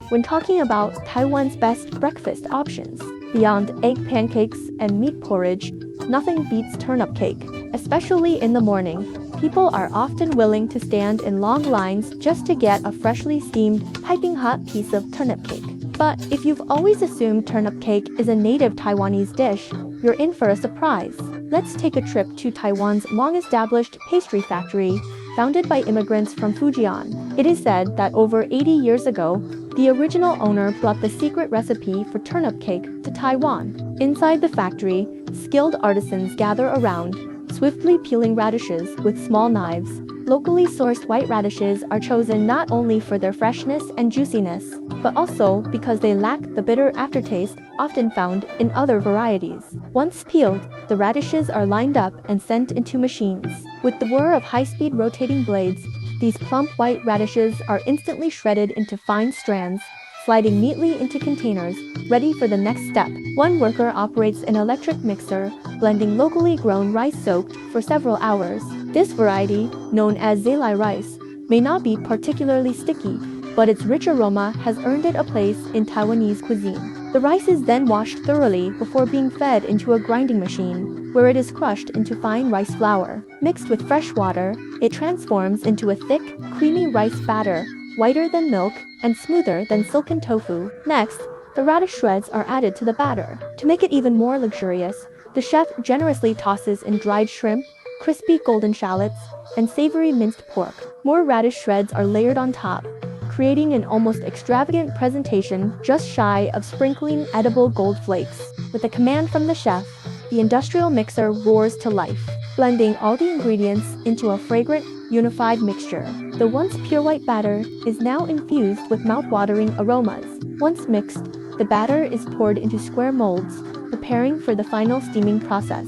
When talking about Taiwan's best breakfast options, beyond egg pancakes and meat porridge, nothing beats turnip cake. Especially in the morning, people are often willing to stand in long lines just to get a freshly steamed, piping hot piece of turnip cake. But if you've always assumed turnip cake is a native Taiwanese dish, you're in for a surprise. Let's take a trip to Taiwan's long-established pastry factory, founded by immigrants from Fujian. It is said that over 80 years ago, the original owner brought the secret recipe for turnip cake to Taiwan. Inside the factory, skilled artisans gather around, swiftly peeling radishes with small knives. Locally sourced white radishes are chosen not only for their freshness and juiciness, but also because they lack the bitter aftertaste often found in other varieties. Once peeled, the radishes are lined up and sent into machines. With the whir of high-speed rotating blades, these plump white radishes are instantly shredded into fine strands, sliding neatly into containers, ready for the next step. One worker operates an electric mixer, blending locally grown rice soaked for several hours. This variety, known as zelai rice, may not be particularly sticky, but its rich aroma has earned it a place in Taiwanese cuisine. The rice is then washed thoroughly before being fed into a grinding machine, where it is crushed into fine rice flour. Mixed with fresh water, it transforms into a thick, creamy rice batter, whiter than milk and smoother than silken tofu. Next, the radish shreds are added to the batter. To make it even more luxurious, the chef generously tosses in dried shrimp, crispy golden shallots, and savory minced pork. More radish shreds are layered on top, creating an almost extravagant presentation just shy of sprinkling edible gold flakes. With a command from the chef, the industrial mixer roars to life, blending all the ingredients into a fragrant, unified mixture. The once pure white batter is now infused with mouth-watering aromas. Once mixed, the batter is poured into square molds, preparing for the final steaming process.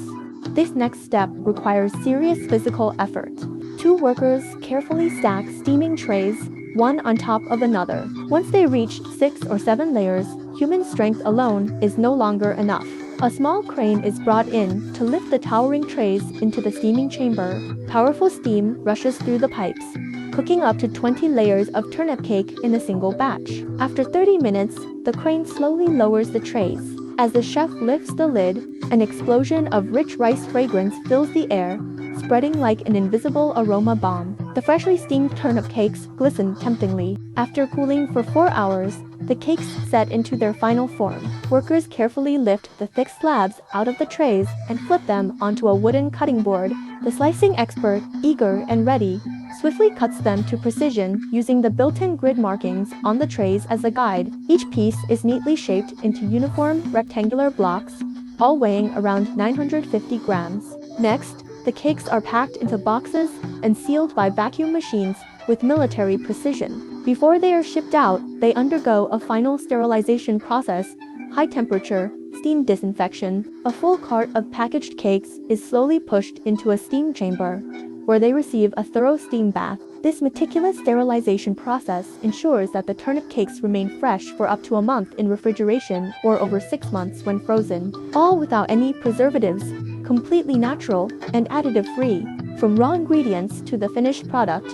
This next step requires serious physical effort. Two workers carefully stack steaming trays, one on top of another. Once they reach 6 or 7 layers, human strength alone is no longer enough. A small crane is brought in to lift the towering trays into the steaming chamber. Powerful steam rushes through the pipes, cooking up to 20 layers of turnip cake in a single batch. After 30 minutes, the crane slowly lowers the trays. As the chef lifts the lid, an explosion of rich rice fragrance fills the air, spreading like an invisible aroma bomb. The freshly steamed turnip cakes glisten temptingly. After cooling for 4 hours, the cakes set into their final form. Workers carefully lift the thick slabs out of the trays and flip them onto a wooden cutting board. The slicing expert, eager and ready, swiftly cuts them to precision using the built-in grid markings on the trays as a guide. Each piece is neatly shaped into uniform rectangular blocks, all weighing around 950 grams. Next, the cakes are packed into boxes and sealed by vacuum machines with military precision. Before they are shipped out, they undergo a final sterilization process, high temperature, steam disinfection. A full cart of packaged cakes is slowly pushed into a steam chamber, where they receive a thorough steam bath. This meticulous sterilization process ensures that the turnip cakes remain fresh for up to a month in refrigeration or over 6 months when frozen, all without any preservatives, completely natural and additive-free. From raw ingredients to the finished product,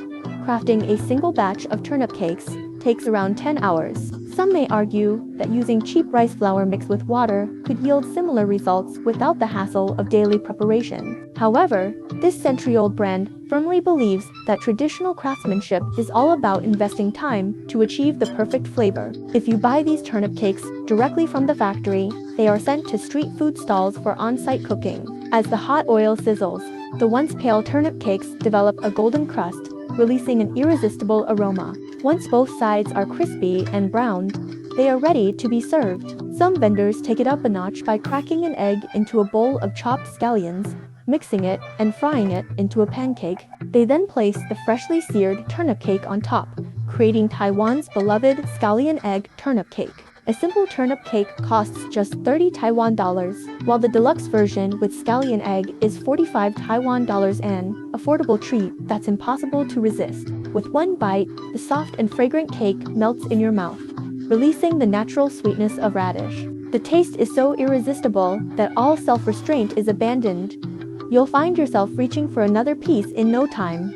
crafting a single batch of turnip cakes takes around 10 hours. Some may argue that using cheap rice flour mixed with water could yield similar results without the hassle of daily preparation. However, this century-old brand firmly believes that traditional craftsmanship is all about investing time to achieve the perfect flavor. If you buy these turnip cakes directly from the factory, they are sent to street food stalls for on-site cooking. As the hot oil sizzles, the once pale turnip cakes develop a golden crust, releasing an irresistible aroma. Once both sides are crispy and browned, they are ready to be served. Some vendors take it up a notch by cracking an egg into a bowl of chopped scallions, mixing it and frying it into a pancake. They then place the freshly seared turnip cake on top, creating Taiwan's beloved scallion egg turnip cake. A simple turnip cake costs just 30 Taiwan dollars, while the deluxe version with scallion egg is 45 Taiwan dollars, an affordable treat that's impossible to resist. With one bite, the soft and fragrant cake melts in your mouth, releasing the natural sweetness of radish. The taste is so irresistible that all self-restraint is abandoned. You'll find yourself reaching for another piece in no time.